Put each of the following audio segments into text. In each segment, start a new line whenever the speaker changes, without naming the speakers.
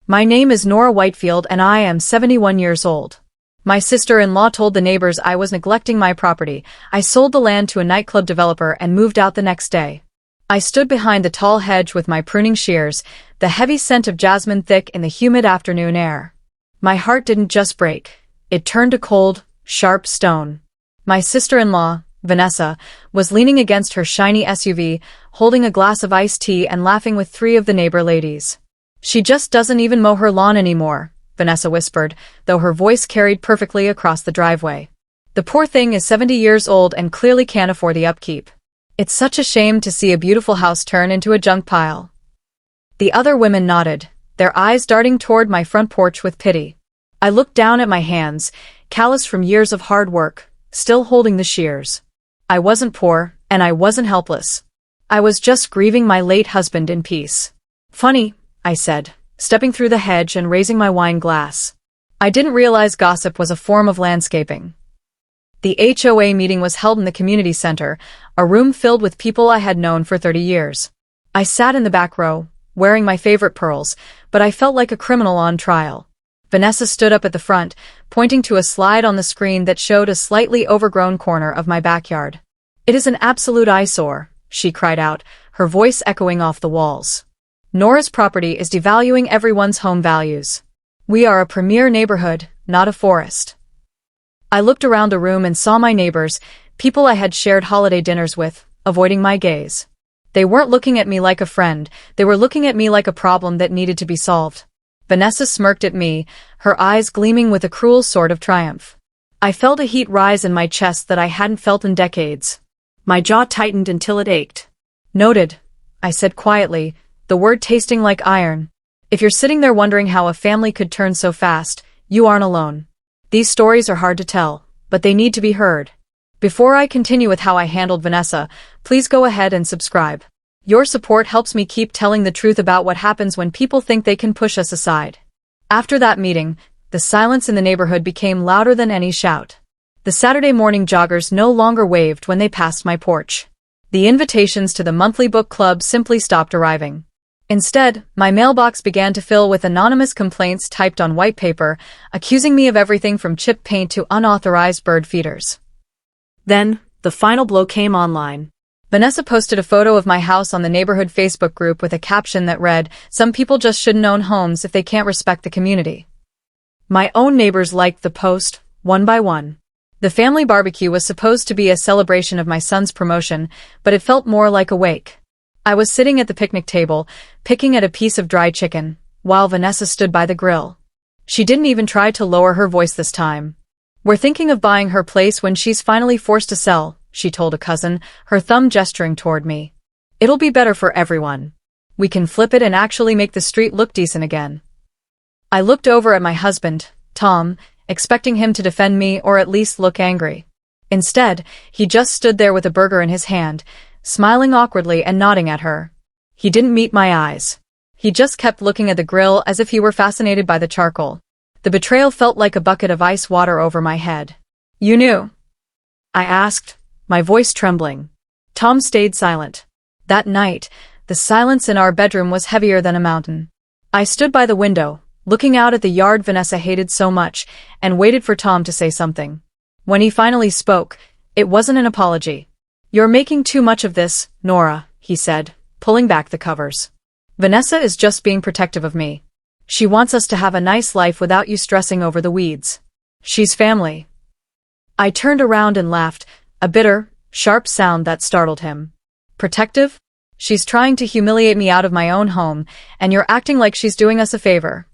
My name is Nora Whitefield and I am 71 years old. My sister-in-law told the neighbors I was neglecting my property. I sold the land to a nightclub developer and moved out the next day. I stood behind the tall hedge with my pruning shears, the heavy scent of jasmine thick in the humid afternoon air. My heart didn't just break. It turned to cold, sharp stone. My sister-in-law, Vanessa, was leaning against her shiny SUV, holding a glass of iced tea and laughing with three of the neighbor ladies. She just doesn't even mow her lawn anymore, Vanessa whispered, though her voice carried perfectly across the driveway. The poor thing is 70 years old and clearly can't afford the upkeep. It's such a shame to see a beautiful house turn into a junk pile. The other women nodded, their eyes darting toward my front porch with pity. I looked down at my hands, calloused from years of hard work, still holding the shears. I wasn't poor, and I wasn't helpless. I was just grieving my late husband in peace. Funny, I said, stepping through the hedge and raising my wine glass. I didn't realize gossip was a form of landscaping. The HOA meeting was held in the community center, a room filled with people I had known for 30 years. I sat in the back row, wearing my favorite pearls, but I felt like a criminal on trial. Vanessa stood up at the front, pointing to a slide on the screen that showed a slightly overgrown corner of my backyard. "It is an absolute eyesore," she cried out, her voice echoing off the walls. "Nora's property is devaluing everyone's home values. We are a premier neighborhood, not a forest." I looked around the room and saw my neighbors, people I had shared holiday dinners with, avoiding my gaze. They weren't looking at me like a friend, they were looking at me like a problem that needed to be solved. Vanessa smirked at me, her eyes gleaming with a cruel sort of triumph. I felt a heat rise in my chest that I hadn't felt in decades. My jaw tightened until it ached. "Noted," I said quietly, the word tasting like iron. "If you're sitting there wondering how a family could turn so fast, you aren't alone. These stories are hard to tell, but they need to be heard." Before I continue with how I handled Vanessa, please go ahead and subscribe. Your support helps me keep telling the truth about what happens when people think they can push us aside. After that meeting, the silence in the neighborhood became louder than any shout. The Saturday morning joggers no longer waved when they passed my porch. The invitations to the monthly book club simply stopped arriving. Instead, my mailbox began to fill with anonymous complaints typed on white paper, accusing me of everything from chip paint to unauthorized bird feeders. Then, the final blow came online. Vanessa posted a photo of my house on the neighborhood Facebook group with a caption that read, "Some people just shouldn't own homes if they can't respect the community." My own neighbors liked the post, one by one. The family barbecue was supposed to be a celebration of my son's promotion, but it felt more like a wake. I was sitting at the picnic table, picking at a piece of dry chicken, while Vanessa stood by the grill. She didn't even try to lower her voice this time. "We're thinking of buying her place when she's finally forced to sell," she told a cousin, her thumb gesturing toward me. "It'll be better for everyone. We can flip it and actually make the street look decent again." I looked over at my husband, Tom, expecting him to defend me or at least look angry. Instead, he just stood there with a burger in his hand, smiling awkwardly and nodding at her. He didn't meet my eyes. He just kept looking at the grill as if he were fascinated by the charcoal. The betrayal felt like a bucket of ice water over my head. "You knew?" I asked, my voice trembling. Tom stayed silent. That night, the silence in our bedroom was heavier than a mountain. I stood by the window, looking out at the yard Vanessa hated so much, and waited for Tom to say something. When he finally spoke, it wasn't an apology. "You're making too much of this, Nora," he said, pulling back the covers. "Vanessa is just being protective of me. She wants us to have a nice life without you stressing over the weeds. She's family." I turned around and laughed, a bitter, sharp sound that startled him. "Protective? She's trying to humiliate me out of my own home, and you're acting like she's doing us a favor."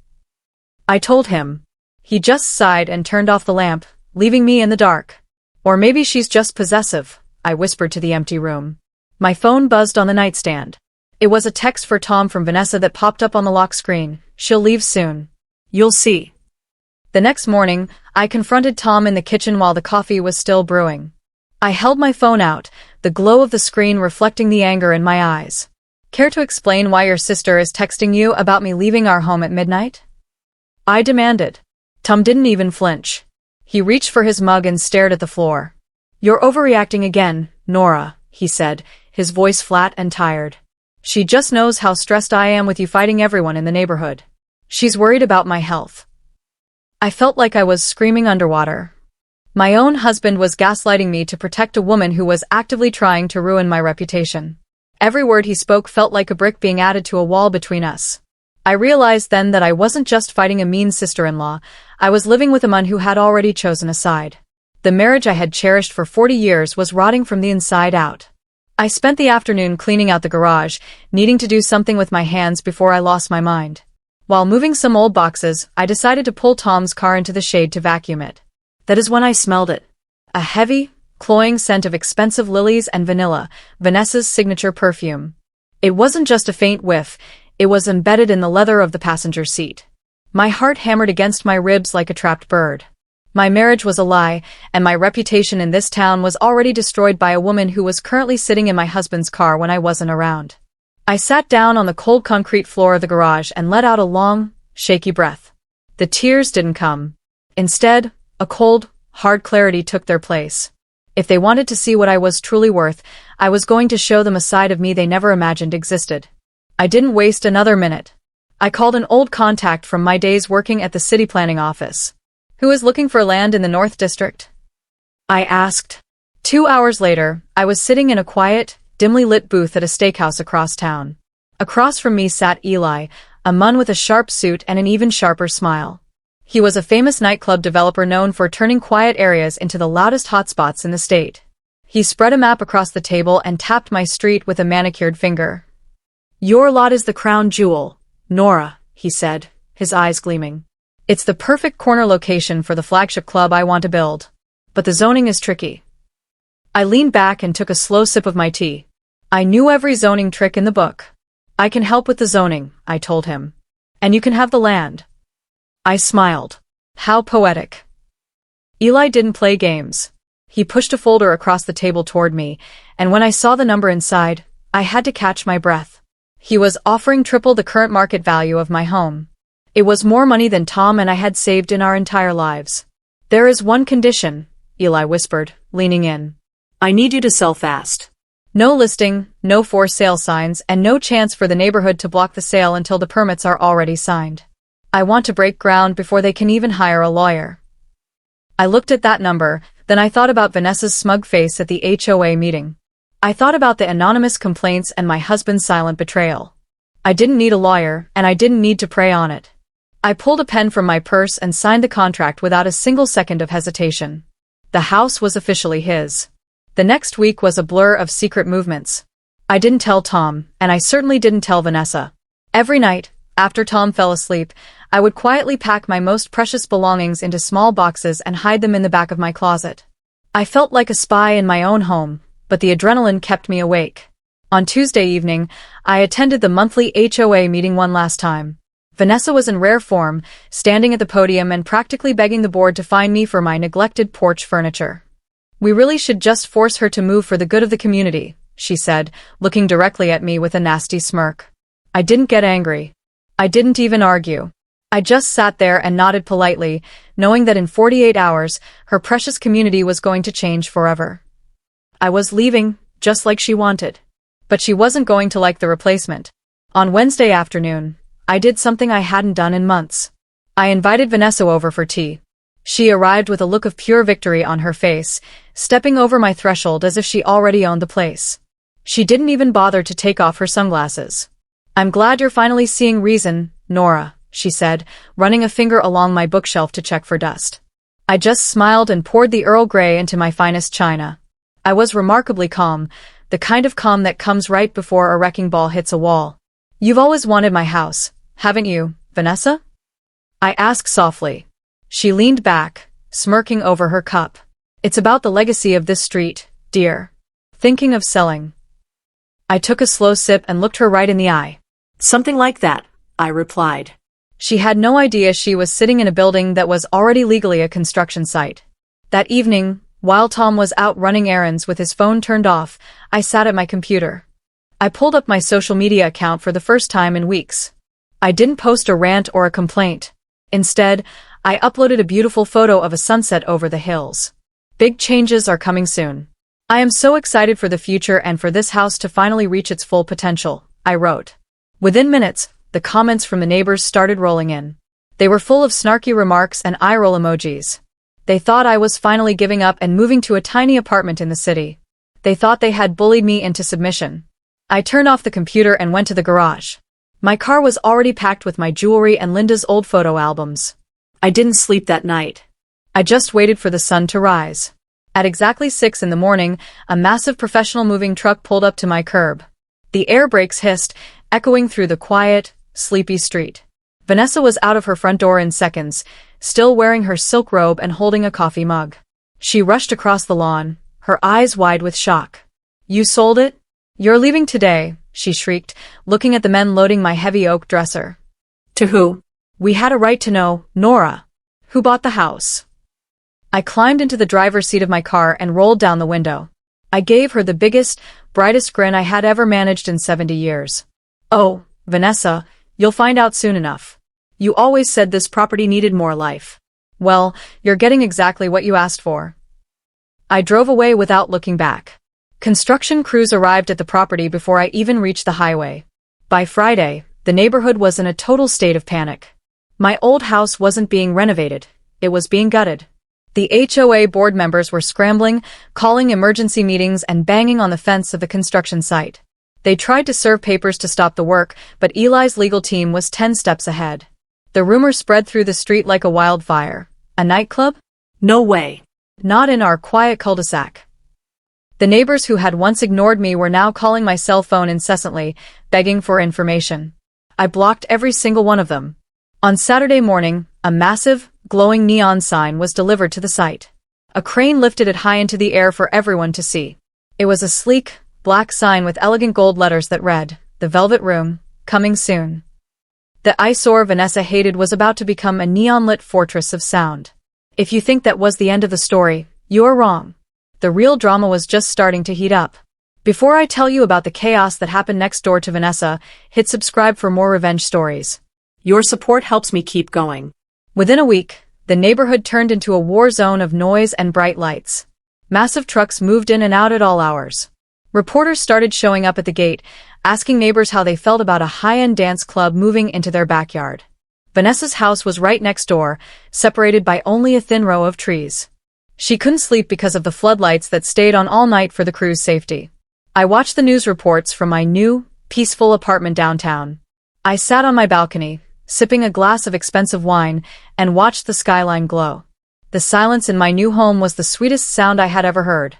I told him. He just sighed and turned off the lamp, leaving me in the dark. "Or maybe she's just possessive," I whispered to the empty room. My phone buzzed on the nightstand. It was a text for Tom from Vanessa that popped up on the lock screen. "She'll leave soon. You'll see." The next morning, I confronted Tom in the kitchen while the coffee was still brewing. I held my phone out, the glow of the screen reflecting the anger in my eyes. "Care to explain why your sister is texting you about me leaving our home at midnight?" I demanded. Tom didn't even flinch. He reached for his mug and stared at the floor. "You're overreacting again, Nora," he said, his voice flat and tired. "She just knows how stressed I am with you fighting everyone in the neighborhood. She's worried about my health. I felt like I was screaming underwater. My own husband was gaslighting me to protect a woman who was actively trying to ruin my reputation. Every word he spoke felt like a brick being added to a wall between us. I realized then that I wasn't just fighting a mean sister-in-law, I was living with a man who had already chosen a side. The marriage I had cherished for 40 years was rotting from the inside out. I spent the afternoon cleaning out the garage, needing to do something with my hands before I lost my mind. While moving some old boxes, I decided to pull Tom's car into the shade to vacuum it. That is when I smelled it. A heavy, cloying scent of expensive lilies and vanilla, Vanessa's signature perfume. It wasn't just a faint whiff, it was embedded in the leather of the passenger seat. My heart hammered against my ribs like a trapped bird. My marriage was a lie, and my reputation in this town was already destroyed by a woman who was currently sitting in my husband's car when I wasn't around. I sat down on the cold concrete floor of the garage and let out a long, shaky breath. The tears didn't come. Instead, a cold, hard clarity took their place. If they wanted to see what I was truly worth, I was going to show them a side of me they never imagined existed. I didn't waste another minute. I called an old contact from my days working at the city planning office. Who is looking for land in the North District? I asked. 2 hours later, I was sitting in a quiet, dimly lit booth at a steakhouse across town. Across from me sat Eli, a man with a sharp suit and an even sharper smile. He was a famous nightclub developer known for turning quiet areas into the loudest hotspots in the state. He spread a map across the table and tapped my street with a manicured finger. "Your lot is the crown jewel, Nora," he said, his eyes gleaming. "It's the perfect corner location for the flagship club I want to build. But the zoning is tricky." I leaned back and took a slow sip of my tea. I knew every zoning trick in the book. "I can help with the zoning," I told him. "And you can have the land." I smiled. How poetic. Eli didn't play games. He pushed a folder across the table toward me, and when I saw the number inside, I had to catch my breath. He was offering triple the current market value of my home. It was more money than Tom and I had saved in our entire lives. "There is one condition," Eli whispered, leaning in. "I need you to sell fast. No listing, no for sale signs, and no chance for the neighborhood to block the sale until the permits are already signed. I want to break ground before they can even hire a lawyer." I looked at that number, then I thought about Vanessa's smug face at the HOA meeting. I thought about the anonymous complaints and my husband's silent betrayal. I didn't need a lawyer, and I didn't need to prey on it. I pulled a pen from my purse and signed the contract without a single second of hesitation. The house was officially his. The next week was a blur of secret movements. I didn't tell Tom, and I certainly didn't tell Vanessa. Every night, after Tom fell asleep, I would quietly pack my most precious belongings into small boxes and hide them in the back of my closet. I felt like a spy in my own home, but the adrenaline kept me awake. On Tuesday evening, I attended the monthly HOA meeting one last time. Vanessa was in rare form, standing at the podium and practically begging the board to fine me for my neglected porch furniture. "We really should just force her to move for the good of the community," she said, looking directly at me with a nasty smirk. I didn't get angry. I didn't even argue. I just sat there and nodded politely, knowing that in 48 hours, her precious community was going to change forever. I was leaving, just like she wanted. But she wasn't going to like the replacement. On Wednesday afternoon, I did something I hadn't done in months. I invited Vanessa over for tea. She arrived with a look of pure victory on her face, stepping over my threshold as if she already owned the place. She didn't even bother to take off her sunglasses. "I'm glad you're finally seeing reason, Nora," she said, running a finger along my bookshelf to check for dust. I just smiled and poured the Earl Grey into my finest china. I was remarkably calm, the kind of calm that comes right before a wrecking ball hits a wall. "You've always wanted my house, haven't you, Vanessa?" I asked softly. She leaned back, smirking over her cup. "It's about the legacy of this street, dear. Thinking of selling?" I took a slow sip and looked her right in the eye. "Something like that," I replied. She had no idea she was sitting in a building that was already legally a construction site. That evening, while Tom was out running errands with his phone turned off, I sat at my computer. I pulled up my social media account for the first time in weeks. I didn't post a rant or a complaint. Instead, I uploaded a beautiful photo of a sunset over the hills. "Big changes are coming soon. I am so excited for the future and for this house to finally reach its full potential," I wrote. Within minutes, the comments from the neighbors started rolling in. They were full of snarky remarks and eye-roll emojis. They thought I was finally giving up and moving to a tiny apartment in the city. They thought they had bullied me into submission. I turned off the computer and went to the garage. My car was already packed with my jewelry and Linda's old photo albums. I didn't sleep that night. I just waited for the sun to rise. At exactly 6 in the morning, a massive professional moving truck pulled up to my curb. The air brakes hissed, echoing through the quiet, sleepy street. Vanessa was out of her front door in seconds, still wearing her silk robe and holding a coffee mug. She rushed across the lawn, her eyes wide with shock. "You sold it? You're leaving today," she shrieked, looking at the men loading my heavy oak dresser. "To who?" "We had a right to know, Nora. Who bought the house?" I climbed into the driver's seat of my car and rolled down the window. I gave her the biggest, brightest grin I had ever managed in 70 years. "Oh, Vanessa, you'll find out soon enough. You always said this property needed more life. Well, you're getting exactly what you asked for." I drove away without looking back. Construction crews arrived at the property before I even reached the highway. By Friday, the neighborhood was in a total state of panic. My old house wasn't being renovated, it was being gutted. The HOA board members were scrambling, calling emergency meetings and banging on the fence of the construction site. They tried to serve papers to stop the work, but Eli's legal team was 10 steps ahead. The rumor spread through the street like a wildfire. A nightclub? No way. Not in our quiet cul-de-sac. The neighbors who had once ignored me were now calling my cell phone incessantly, begging for information. I blocked every single one of them. On Saturday morning, a massive, glowing neon sign was delivered to the site. A crane lifted it high into the air for everyone to see. It was a sleek, black sign with elegant gold letters that read, "The Velvet Room, coming soon." The eyesore Vanessa hated was about to become a neon-lit fortress of sound. If you think that was the end of the story, you're wrong. The real drama was just starting to heat up. Before I tell you about the chaos that happened next door to Vanessa, hit subscribe for more revenge stories. Your support helps me keep going. Within a week, the neighborhood turned into a war zone of noise and bright lights. Massive trucks moved in and out at all hours. Reporters started showing up at the gate, asking neighbors how they felt about a high-end dance club moving into their backyard. Vanessa's house was right next door, separated by only a thin row of trees. She couldn't sleep because of the floodlights that stayed on all night for the crew's safety. I watched the news reports from my new, peaceful apartment downtown. I sat on my balcony, sipping a glass of expensive wine, and watched the skyline glow. The silence in my new home was the sweetest sound I had ever heard.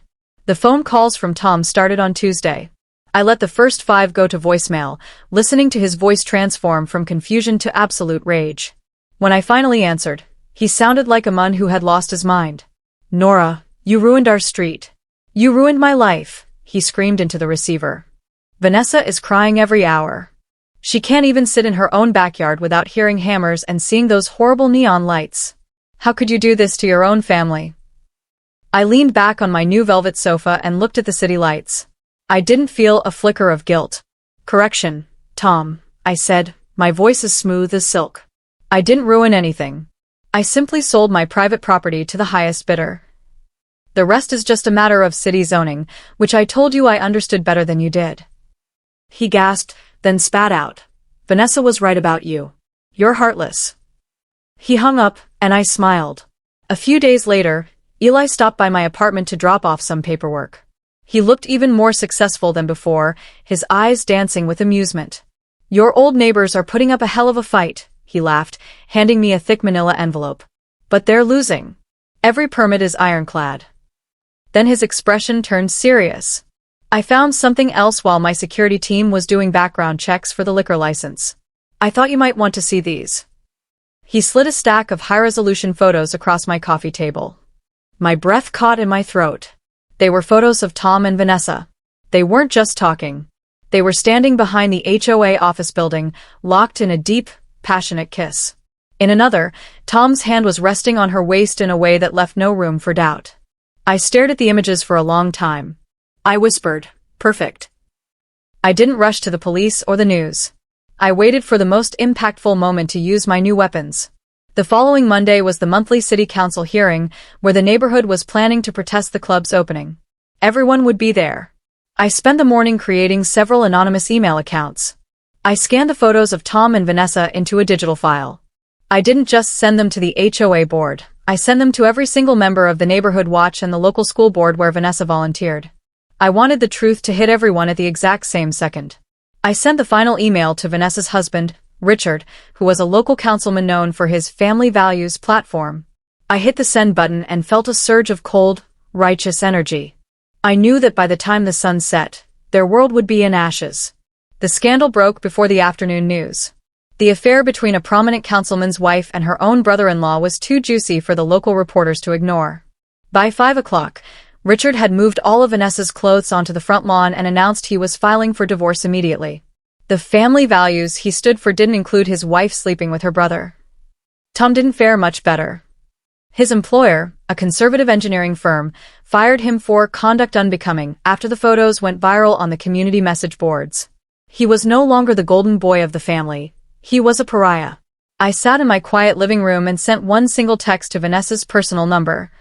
The phone calls from Tom started on Tuesday. I let the first 5 go to voicemail, listening to his voice transform from confusion to absolute rage. When I finally answered, he sounded like a man who had lost his mind. "Nora, you ruined our street. You ruined my life," he screamed into the receiver. "Vanessa is crying every hour. She can't even sit in her own backyard without hearing hammers and seeing those horrible neon lights. How could you do this to your own family?" I leaned back on my new velvet sofa and looked at the city lights. I didn't feel a flicker of guilt. "Correction, Tom," I said, my voice as smooth as silk. "I didn't ruin anything. I simply sold my private property to the highest bidder. The rest is just a matter of city zoning, which I told you I understood better than you did." He gasped, then spat out, "Vanessa was right about you. You're heartless." He hung up, and I smiled. A few days later, Eli stopped by my apartment to drop off some paperwork. He looked even more successful than before, his eyes dancing with amusement. "Your old neighbors are putting up a hell of a fight," he laughed, handing me a thick manila envelope. "But they're losing. Every permit is ironclad." Then his expression turned serious. "I found something else while my security team was doing background checks for the liquor license. I thought you might want to see these." He slid a stack of high-resolution photos across my coffee table. My breath caught in my throat. They were photos of Tom and Vanessa. They weren't just talking. They were standing behind the HOA office building, locked in a deep, passionate kiss. In another, Tom's hand was resting on her waist in a way that left no room for doubt. I stared at the images for a long time. I whispered, "Perfect." I didn't rush to the police or the news. I waited for the most impactful moment to use my new weapons. The following Monday was the monthly city council hearing, where the neighborhood was planning to protest the club's opening. Everyone would be there. I spent the morning creating several anonymous email accounts. I scanned the photos of Tom and Vanessa into a digital file. I didn't just send them to the HOA board, I sent them to every single member of the neighborhood watch and the local school board where Vanessa volunteered. I wanted the truth to hit everyone at the exact same second. I sent the final email to Vanessa's husband, Richard, who was a local councilman known for his family values platform. I hit the send button and felt a surge of cold, righteous energy. I knew that by the time the sun set, their world would be in ashes. The scandal broke before the afternoon news. The affair between a prominent councilman's wife and her own brother-in-law was too juicy for the local reporters to ignore. By 5 o'clock, Richard had moved all of Vanessa's clothes onto the front lawn and announced he was filing for divorce immediately. The family values he stood for didn't include his wife sleeping with her brother. Tom didn't fare much better. His employer, a conservative engineering firm, fired him for conduct unbecoming after the photos went viral on the community message boards. He was no longer the golden boy of the family. He was a pariah. I sat in my quiet living room and sent one single text to Vanessa's personal number.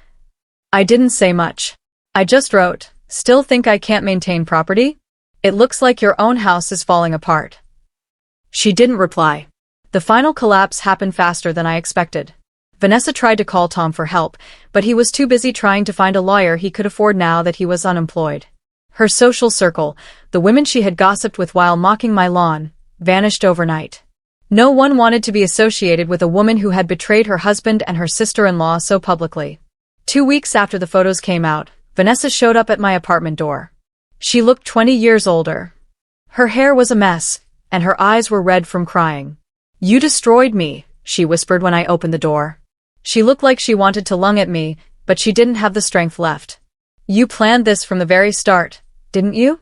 I didn't say much. I just wrote, "Still think I can't maintain property? It looks like your own house is falling apart." She didn't reply. The final collapse happened faster than I expected. Vanessa tried to call Tom for help, but he was too busy trying to find a lawyer he could afford now that he was unemployed. Her social circle, the women she had gossiped with while mocking my lawn, vanished overnight. No one wanted to be associated with a woman who had betrayed her husband and her sister-in-law so publicly. 2 weeks after the photos came out, Vanessa showed up at my apartment door. She looked 20 years older. Her hair was a mess, and her eyes were red from crying. "You destroyed me," she whispered when I opened the door. She looked like she wanted to lung at me, but she didn't have the strength left. "You planned this from the very start, didn't you?"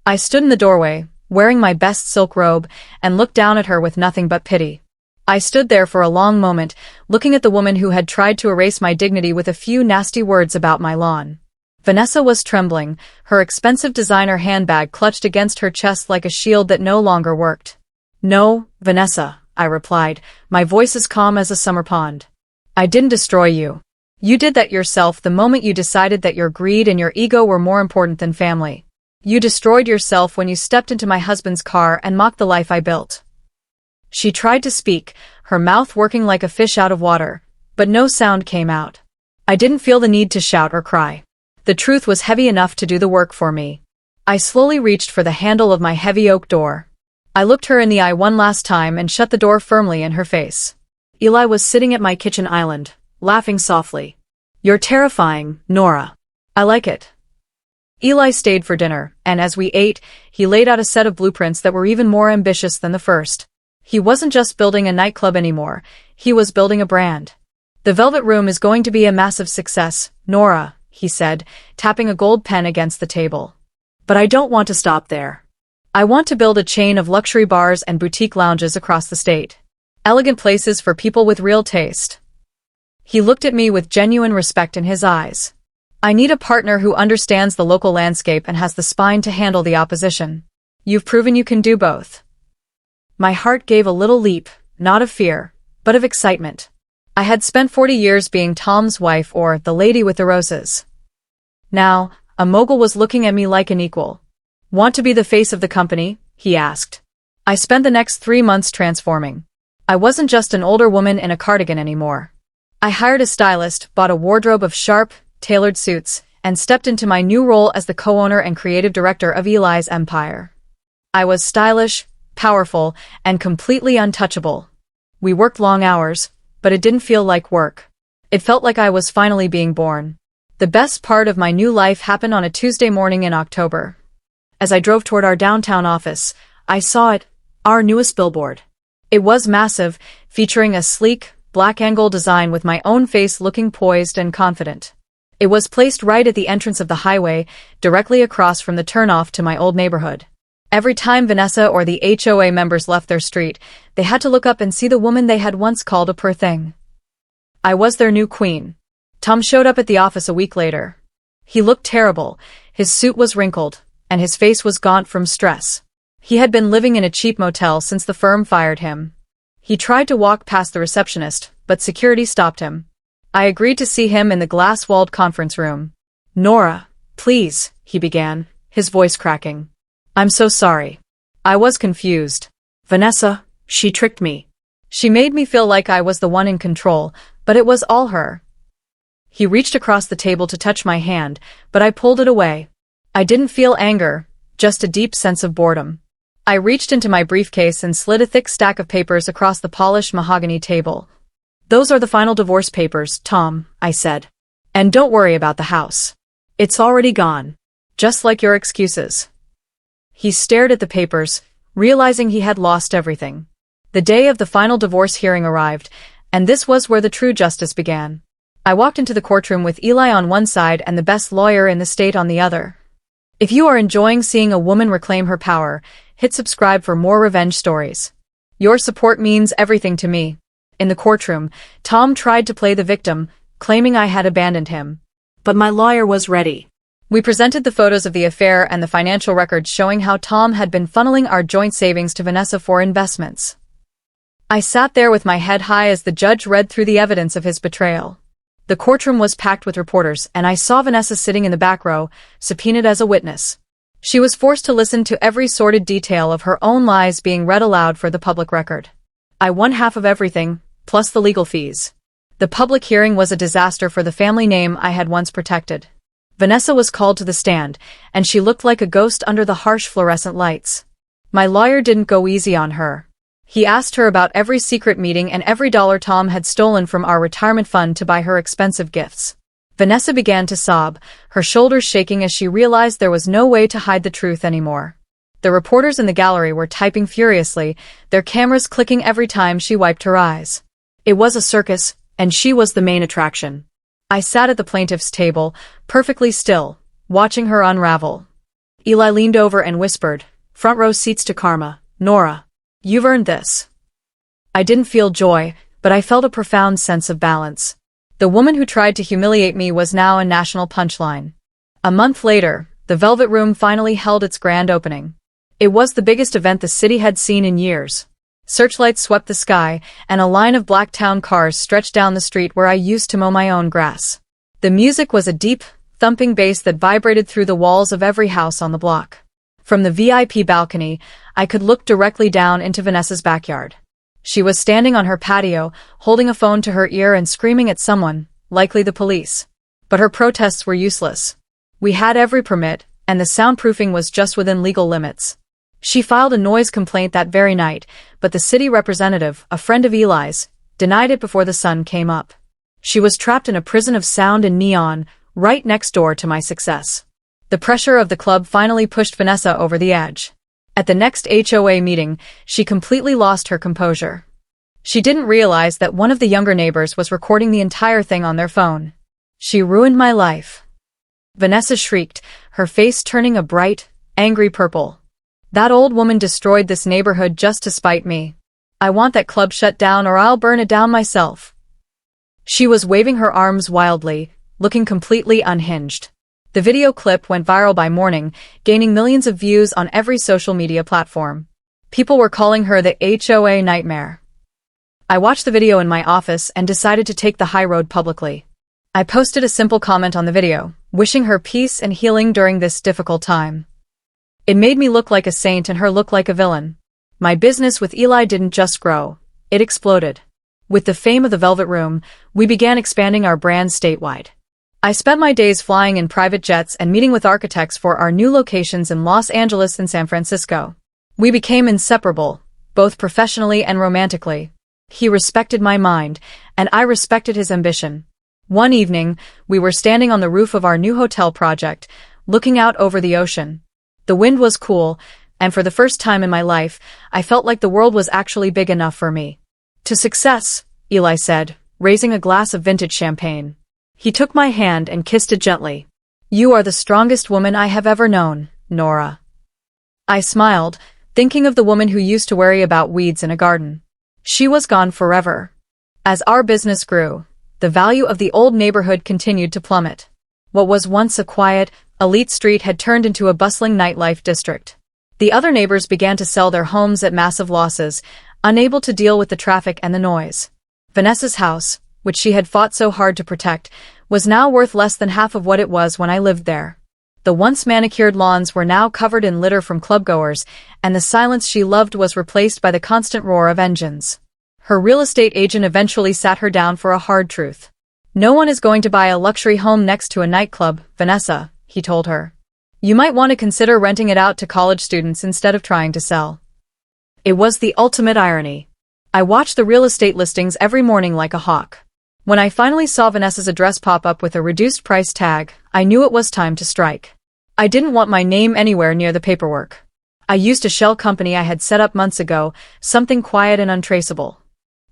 I stood in the doorway, wearing my best silk robe, and looked down at her with nothing but pity. I stood there for a long moment, looking at the woman who had tried to erase my dignity with a few nasty words about my lawn. Vanessa was trembling, her expensive designer handbag clutched against her chest like a shield that no longer worked. "No, Vanessa," I replied, my voice as calm as a summer pond. "I didn't destroy you. You did that yourself the moment you decided that your greed and your ego were more important than family. You destroyed yourself when you stepped into my husband's car and mocked the life I built." She tried to speak, her mouth working like a fish out of water, but no sound came out. I didn't feel the need to shout or cry. The truth was heavy enough to do the work for me. I slowly reached for the handle of my heavy oak door. I looked her in the eye one last time and shut the door firmly in her face. Eli was sitting at my kitchen island, laughing softly. "You're terrifying, Nora. I like it." Eli stayed for dinner, and as we ate, he laid out a set of blueprints that were even more ambitious than the first. He wasn't just building a nightclub anymore, he was building a brand. "The Velvet Room is going to be a massive success, Nora," he said, tapping a gold pen against the table. "But I don't want to stop there. I want to build a chain of luxury bars and boutique lounges across the state. Elegant places for people with real taste." He looked at me with genuine respect in his eyes. "I need a partner who understands the local landscape and has the spine to handle the opposition. You've proven you can do both." My heart gave a little leap, not of fear, but of excitement. I had spent 40 years being Tom's wife or the lady with the roses. Now, a mogul was looking at me like an equal. "Want to be the face of the company?" he asked. I spent the next 3 months transforming. I wasn't just an older woman in a cardigan anymore. I hired a stylist, bought a wardrobe of sharp, tailored suits, and stepped into my new role as the co-owner and creative director of Eli's empire. I was stylish, powerful, and completely untouchable. We worked long hours, but it didn't feel like work. It felt like I was finally being born. The best part of my new life happened on a Tuesday morning in October. As I drove toward our downtown office, I saw it, our newest billboard. It was massive, featuring a sleek, black angle design with my own face looking poised and confident. It was placed right at the entrance of the highway, directly across from the turnoff to my old neighborhood. Every time Vanessa or the HOA members left their street, they had to look up and see the woman they had once called a poor thing. I was their new queen. Tom showed up at the office a week later. He looked terrible, his suit was wrinkled, and his face was gaunt from stress. He had been living in a cheap motel since the firm fired him. He tried to walk past the receptionist, but security stopped him. I agreed to see him in the glass-walled conference room. "Nora, please," he began, his voice cracking. "I'm so sorry. I was confused. Vanessa, she tricked me. She made me feel like I was the one in control, but it was all her. He reached across the table to touch my hand, but I pulled it away. I didn't feel anger, just a deep sense of boredom. I reached into my briefcase and slid a thick stack of papers across the polished mahogany table. "Those are the final divorce papers, Tom," I said. "And don't worry about the house. It's already gone. Just like your excuses." He stared at the papers, realizing he had lost everything. The day of the final divorce hearing arrived, and this was where the true justice began. I walked into the courtroom with Eli on one side and the best lawyer in the state on the other. If you are enjoying seeing a woman reclaim her power, hit subscribe for more revenge stories. Your support means everything to me. In the courtroom, Tom tried to play the victim, claiming I had abandoned him. But my lawyer was ready. We presented the photos of the affair and the financial records showing how Tom had been funneling our joint savings to Vanessa for investments. I sat there with my head high as the judge read through the evidence of his betrayal. The courtroom was packed with reporters, and I saw Vanessa sitting in the back row, subpoenaed as a witness. She was forced to listen to every sordid detail of her own lies being read aloud for the public record. I won half of everything, plus the legal fees. The public hearing was a disaster for the family name I had once protected. Vanessa was called to the stand, and she looked like a ghost under the harsh fluorescent lights. My lawyer didn't go easy on her. He asked her about every secret meeting and every dollar Tom had stolen from our retirement fund to buy her expensive gifts. Vanessa began to sob, her shoulders shaking as she realized there was no way to hide the truth anymore. The reporters in the gallery were typing furiously, their cameras clicking every time she wiped her eyes. It was a circus, and she was the main attraction. I sat at the plaintiff's table, perfectly still, watching her unravel. Eli leaned over and whispered, "Front row seats to karma, Nora. You've earned this." I didn't feel joy, but I felt a profound sense of balance. The woman who tried to humiliate me was now a national punchline. A month later, the Velvet Room finally held its grand opening. It was the biggest event the city had seen in years. Searchlights swept the sky, and a line of black town cars stretched down the street where I used to mow my own grass. The music was a deep, thumping bass that vibrated through the walls of every house on the block. From the VIP balcony, I could look directly down into Vanessa's backyard. She was standing on her patio, holding a phone to her ear and screaming at someone, likely the police. But her protests were useless. We had every permit, and the soundproofing was just within legal limits. She filed a noise complaint that very night, but the city representative, a friend of Eli's, denied it before the sun came up. She was trapped in a prison of sound and neon, right next door to my success. The pressure of the club finally pushed Vanessa over the edge. At the next HOA meeting, she completely lost her composure. She didn't realize that one of the younger neighbors was recording the entire thing on their phone. "She ruined my life," Vanessa shrieked, her face turning a bright, angry purple. "That old woman destroyed this neighborhood just to spite me. I want that club shut down or I'll burn it down myself." She was waving her arms wildly, looking completely unhinged. The video clip went viral by morning, gaining millions of views on every social media platform. People were calling her the HOA nightmare. I watched the video in my office and decided to take the high road publicly. I posted a simple comment on the video, wishing her peace and healing during this difficult time. It made me look like a saint and her look like a villain. My business with Eli didn't just grow, it exploded. With the fame of the Velvet Room, we began expanding our brand statewide. I spent my days flying in private jets and meeting with architects for our new locations in Los Angeles and San Francisco. We became inseparable, both professionally and romantically. He respected my mind, and I respected his ambition. One evening, we were standing on the roof of our new hotel project, looking out over the ocean. The wind was cool, and for the first time in my life, I felt like the world was actually big enough for me. "To success," Eli said, raising a glass of vintage champagne. He took my hand and kissed it gently. "You are the strongest woman I have ever known, Nora." I smiled, thinking of the woman who used to worry about weeds in a garden. She was gone forever. As our business grew, the value of the old neighborhood continued to plummet. What was once a quiet, elite street had turned into a bustling nightlife district. The other neighbors began to sell their homes at massive losses, unable to deal with the traffic and the noise. Vanessa's house, which she had fought so hard to protect, was now worth less than half of what it was when I lived there. The once manicured lawns were now covered in litter from clubgoers, and the silence she loved was replaced by the constant roar of engines. Her real estate agent eventually sat her down for a hard truth. "No one is going to buy a luxury home next to a nightclub, Vanessa," he told her. "You might want to consider renting it out to college students instead of trying to sell." It was the ultimate irony. I watched the real estate listings every morning like a hawk. When I finally saw Vanessa's address pop up with a reduced price tag, I knew it was time to strike. I didn't want my name anywhere near the paperwork. I used a shell company I had set up months ago, something quiet and untraceable.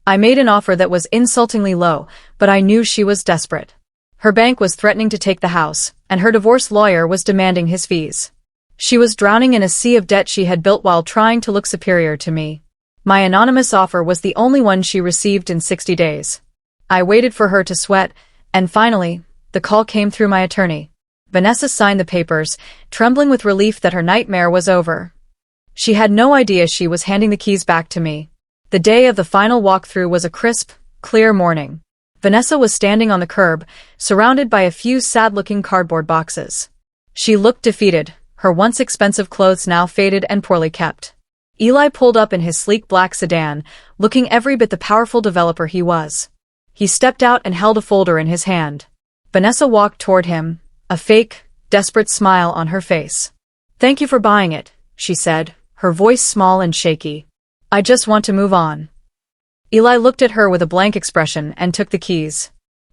I made an offer that was insultingly low, but I knew she was desperate. Her bank was threatening to take the house, and her divorce lawyer was demanding his fees. She was drowning in a sea of debt she had built while trying to look superior to me. My anonymous offer was the only one she received in 60 days. I waited for her to sweat, and finally, the call came through my attorney. Vanessa signed the papers, trembling with relief that her nightmare was over. She had no idea she was handing the keys back to me. The day of the final walkthrough was a crisp, clear morning. Vanessa was standing on the curb, surrounded by a few sad-looking cardboard boxes. She looked defeated, her once expensive clothes now faded and poorly kept. Eli pulled up in his sleek black sedan, looking every bit the powerful developer he was. He stepped out and held a folder in his hand. Vanessa walked toward him, a fake, desperate smile on her face. "Thank you for buying it," she said, her voice small and shaky. "I just want to move on." Eli looked at her with a blank expression and took the keys.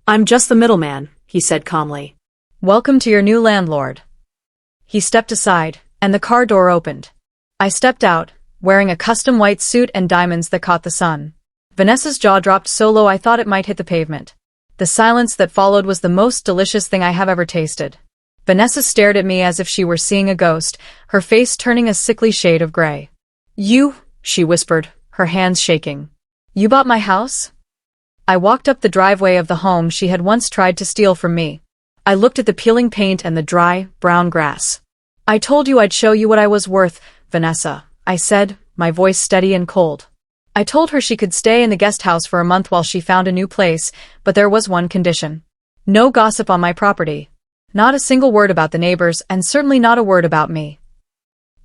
"I'm just the middleman," he said calmly. "Welcome to your new landlord." He stepped aside, and the car door opened. I stepped out, wearing a custom white suit and diamonds that caught the sun. Vanessa's jaw dropped so low I thought it might hit the pavement. The silence that followed was the most delicious thing I have ever tasted. Vanessa stared at me as if she were seeing a ghost, her face turning a sickly shade of gray. "You," she whispered, her hands shaking. "You bought my house?" I walked up the driveway of the home she had once tried to steal from me. I looked at the peeling paint and the dry, brown grass. "I told you I'd show you what I was worth, Vanessa," I said, my voice steady and cold. I told her she could stay in the guest house for a month while she found a new place, but there was one condition. No gossip on my property. Not a single word about the neighbors, and certainly not a word about me.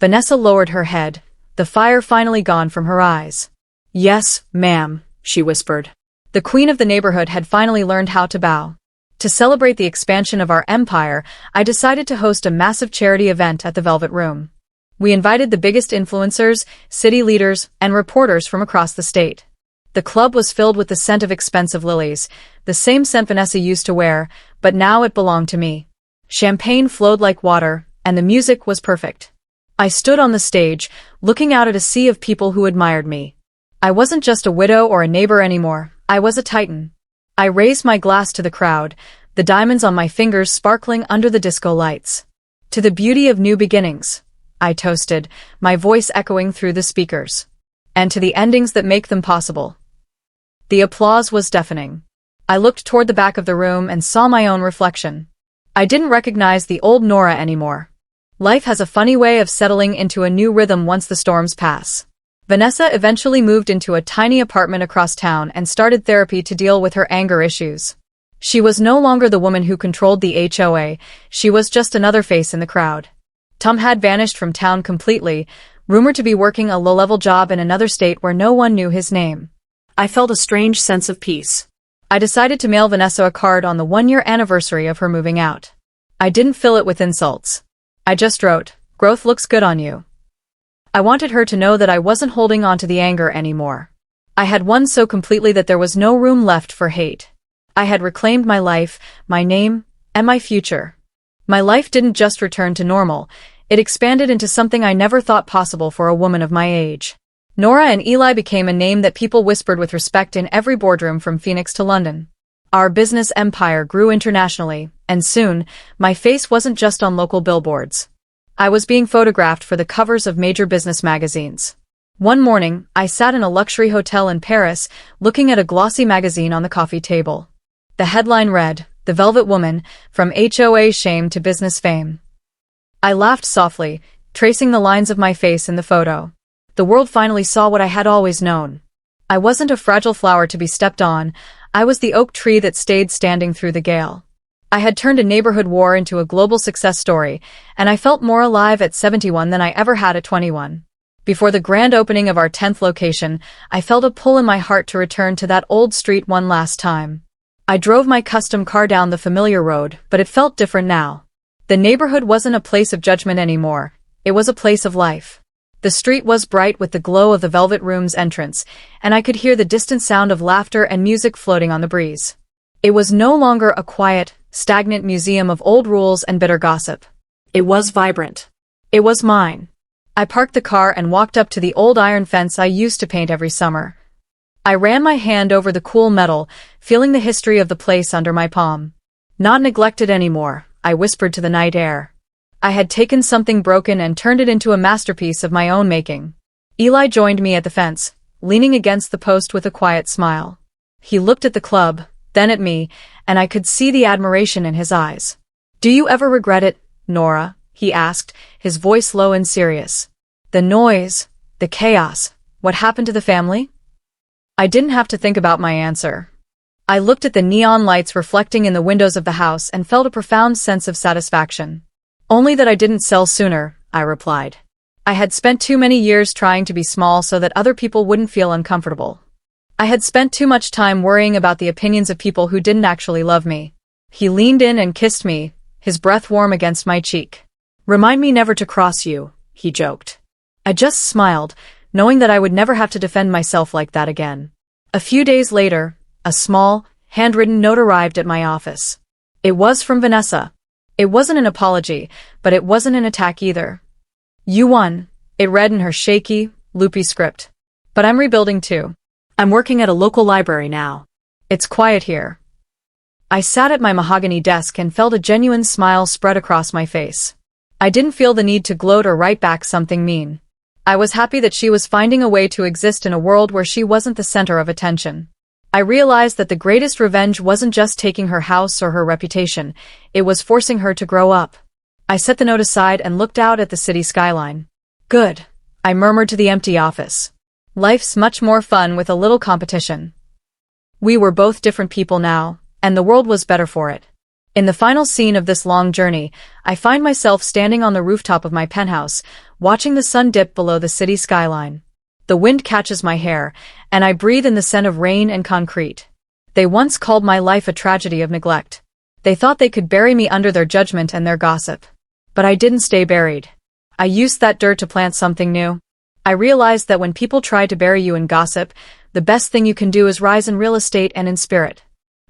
Vanessa lowered her head, the fire finally gone from her eyes. "Yes, ma'am," she whispered. The queen of the neighborhood had finally learned how to bow. To celebrate the expansion of our empire, I decided to host a massive charity event at the Velvet Room. We invited the biggest influencers, city leaders, and reporters from across the state. The club was filled with the scent of expensive lilies, the same scent Vanessa used to wear, but now it belonged to me. Champagne flowed like water, and the music was perfect. I stood on the stage, looking out at a sea of people who admired me. I wasn't just a widow or a neighbor anymore, I was a titan. I raised my glass to the crowd, the diamonds on my fingers sparkling under the disco lights. "To the beauty of new beginnings," I toasted, my voice echoing through the speakers. "And to the endings that make them possible." The applause was deafening. I looked toward the back of the room and saw my own reflection. I didn't recognize the old Nora anymore. Life has a funny way of settling into a new rhythm once the storms pass. Vanessa eventually moved into a tiny apartment across town and started therapy to deal with her anger issues. She was no longer the woman who controlled the HOA, she was just another face in the crowd. Tom had vanished from town completely, rumored to be working a low-level job in another state where no one knew his name. I felt a strange sense of peace. I decided to mail Vanessa a card on the one-year anniversary of her moving out. I didn't fill it with insults. I just wrote, "Growth looks good on you." I wanted her to know that I wasn't holding on to the anger anymore. I had won so completely that there was no room left for hate. I had reclaimed my life, my name, and my future. My life didn't just return to normal, it expanded into something I never thought possible for a woman of my age. Nora and Eli became a name that people whispered with respect in every boardroom from Phoenix to London. Our business empire grew internationally, and soon, my face wasn't just on local billboards. I was being photographed for the covers of major business magazines. One morning, I sat in a luxury hotel in Paris, looking at a glossy magazine on the coffee table. The headline read, "The Velvet Woman, from HOA Shame to Business Fame." I laughed softly, tracing the lines of my face in the photo. The world finally saw what I had always known. I wasn't a fragile flower to be stepped on, I was the oak tree that stayed standing through the gale. I had turned a neighborhood war into a global success story, and I felt more alive at 71 than I ever had at 21. Before the grand opening of our 10th location, I felt a pull in my heart to return to that old street one last time. I drove my custom car down the familiar road, but it felt different now. The neighborhood wasn't a place of judgment anymore, it was a place of life. The street was bright with the glow of the Velvet Room's entrance, and I could hear the distant sound of laughter and music floating on the breeze. It was no longer a quiet, stagnant museum of old rules and bitter gossip. It was vibrant. It was mine. I parked the car and walked up to the old iron fence I used to paint every summer. I ran my hand over the cool metal, feeling the history of the place under my palm. Not neglected anymore, I whispered to the night air. I had taken something broken and turned it into a masterpiece of my own making. Eli joined me at the fence, leaning against the post with a quiet smile. He looked at the club, then at me, and I could see the admiration in his eyes. "Do you ever regret it, Nora?" he asked, his voice low and serious. "The noise, the chaos, what happened to the family?" I didn't have to think about my answer. I looked at the neon lights reflecting in the windows of the house and felt a profound sense of satisfaction. "Only that I didn't sell sooner," I replied. I had spent too many years trying to be small so that other people wouldn't feel uncomfortable. I had spent too much time worrying about the opinions of people who didn't actually love me. He leaned in and kissed me, his breath warm against my cheek. "Remind me never to cross you," he joked. I just smiled, knowing that I would never have to defend myself like that again. A few days later, a small, handwritten note arrived at my office. It was from Vanessa. It wasn't an apology, but it wasn't an attack either. "You won," it read in her shaky, loopy script. "But I'm rebuilding too. I'm working at a local library now. It's quiet here." I sat at my mahogany desk and felt a genuine smile spread across my face. I didn't feel the need to gloat or write back something mean. I was happy that she was finding a way to exist in a world where she wasn't the center of attention. I realized that the greatest revenge wasn't just taking her house or her reputation, it was forcing her to grow up. I set the note aside and looked out at the city skyline. "Good," I murmured to the empty office. "Life's much more fun with a little competition." We were both different people now, and the world was better for it. In the final scene of this long journey, I find myself standing on the rooftop of my penthouse, watching the sun dip below the city skyline. The wind catches my hair, and I breathe in the scent of rain and concrete. They once called my life a tragedy of neglect. They thought they could bury me under their judgment and their gossip. But I didn't stay buried. I used that dirt to plant something new. I realized that when people try to bury you in gossip, the best thing you can do is rise in real estate and in spirit.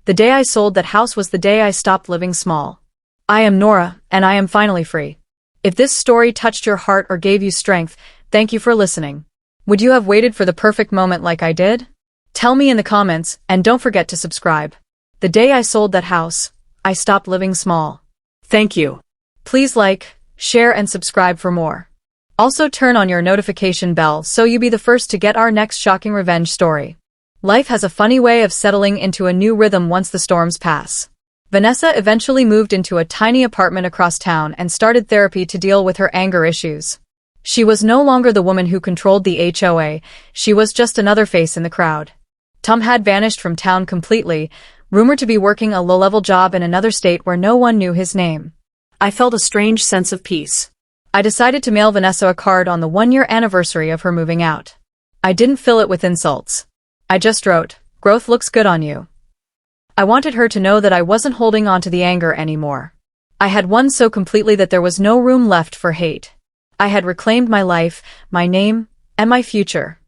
The day I sold that house was the day I stopped living small. I am Nora, and I am finally free. If this story touched your heart or gave you strength, thank you for listening. Would you have waited for the perfect moment like I did? Tell me in the comments, and don't forget to subscribe. The day I sold that house, I stopped living small. Thank you. Please like, share and subscribe for more. Also turn on your notification bell so you be the first to get our next shocking revenge story. Life has a funny way of settling into a new rhythm once the storms pass. Vanessa eventually moved into a tiny apartment across town and started therapy to deal with her anger issues. She was no longer the woman who controlled the HOA, she was just another face in the crowd. Tom had vanished from town completely, rumored to be working a low-level job in another state where no one knew his name. I felt a strange sense of peace. I decided to mail Vanessa a card on the one-year anniversary of her moving out. I didn't fill it with insults. I just wrote, "Growth looks good on you." I wanted her to know that I wasn't holding on to the anger anymore. I had won so completely that there was no room left for hate. I had reclaimed my life, my name, and my future.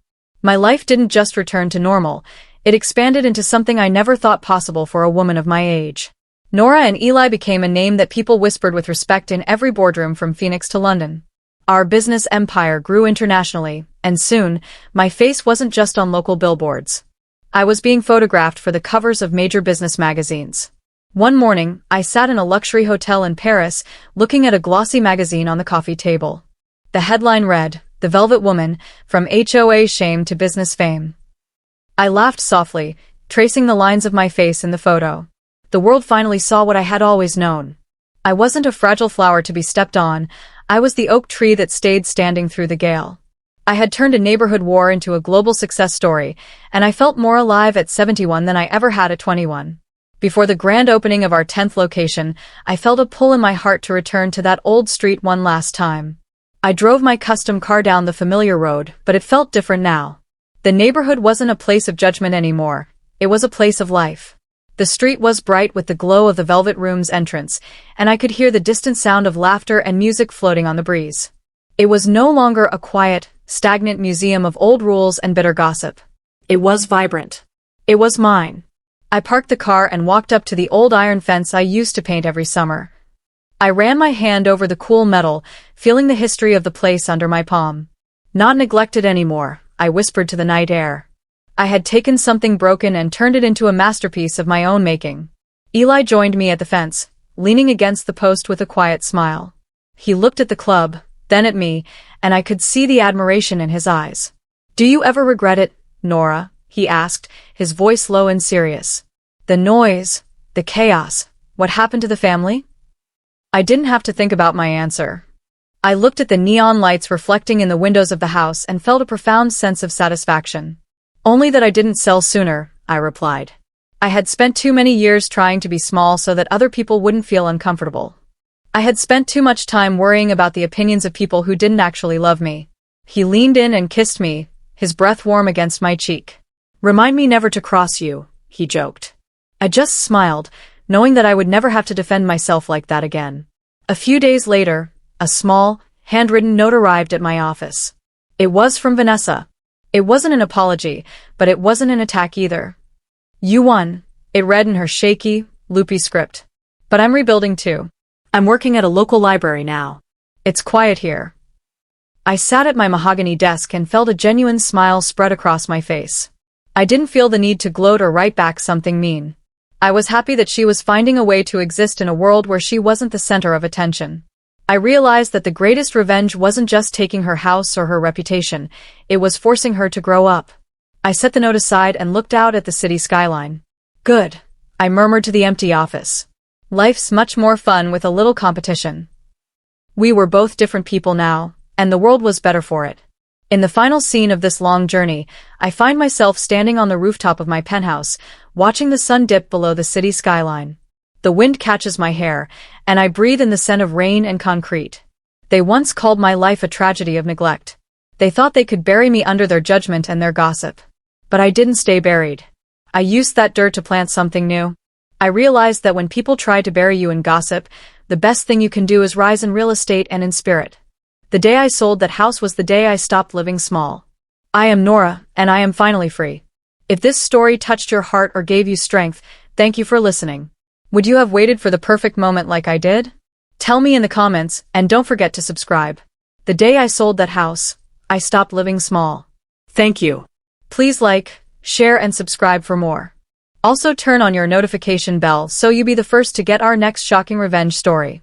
My life didn't just return to normal, it expanded into something I never thought possible for a woman of my age. Nora and Eli became a name that people whispered with respect in every boardroom from Phoenix to London. Our business empire grew internationally, and soon, my face wasn't just on local billboards. I was being photographed for the covers of major business magazines. One morning, I sat in a luxury hotel in Paris, looking at a glossy magazine on the coffee table. The headline read, "The Velvet Woman, from HOA Shame to Business Fame." I laughed softly, tracing the lines of my face in the photo. The world finally saw what I had always known. I wasn't a fragile flower to be stepped on, I was the oak tree that stayed standing through the gale. I had turned a neighborhood war into a global success story, and I felt more alive at 71 than I ever had at 21. Before the grand opening of our 10th location, I felt a pull in my heart to return to that old street one last time. I drove my custom car down the familiar road, but it felt different now. The neighborhood wasn't a place of judgment anymore. It was a place of life. The street was bright with the glow of the Velvet Room's entrance, and I could hear the distant sound of laughter and music floating on the breeze. It was no longer a quiet, stagnant museum of old rules and bitter gossip. It was vibrant. It was mine. I parked the car and walked up to the old iron fence I used to paint every summer. I ran my hand over the cool metal, feeling the history of the place under my palm. Not neglected anymore, I whispered to the night air. I had taken something broken and turned it into a masterpiece of my own making. Eli joined me at the fence, leaning against the post with a quiet smile. He looked at the club, then at me, and I could see the admiration in his eyes. "Do you ever regret it, Nora?" he asked, his voice low and serious. "The noise, the chaos, what happened to the family?" I didn't have to think about my answer. I looked at the neon lights reflecting in the windows of the house and felt a profound sense of satisfaction. "Only that I didn't sell sooner," I replied. I had spent too many years trying to be small so that other people wouldn't feel uncomfortable. I had spent too much time worrying about the opinions of people who didn't actually love me. He leaned in and kissed me, his breath warm against my cheek. "Remind me never to cross you," he joked. I just smiled, knowing that I would never have to defend myself like that again. A few days later, a small, handwritten note arrived at my office. It was from Vanessa. It wasn't an apology, but it wasn't an attack either. "You won," it read in her shaky, loopy script. "But I'm rebuilding too. I'm working at a local library now. It's quiet here." I sat at my mahogany desk and felt a genuine smile spread across my face. I didn't feel the need to gloat or write back something mean. I was happy that she was finding a way to exist in a world where she wasn't the center of attention. I realized that the greatest revenge wasn't just taking her house or her reputation, it was forcing her to grow up. I set the note aside and looked out at the city skyline. "Good," I murmured to the empty office. "Life's much more fun with a little competition." We were both different people now, and the world was better for it. In the final scene of this long journey, I find myself standing on the rooftop of my penthouse, watching the sun dip below the city skyline. The wind catches my hair, and I breathe in the scent of rain and concrete. They once called my life a tragedy of neglect. They thought they could bury me under their judgment and their gossip. But I didn't stay buried. I used that dirt to plant something new. I realized that when people try to bury you in gossip, the best thing you can do is rise in real estate and in spirit. The day I sold that house was the day I stopped living small. I am Nora, and I am finally free. If this story touched your heart or gave you strength, thank you for listening. Would you have waited for the perfect moment like I did? Tell me in the comments, and don't forget to subscribe. The day I sold that house, I stopped living small. Thank you. Please like, share and subscribe for more. Also turn on your notification bell so you be the first to get our next shocking revenge story.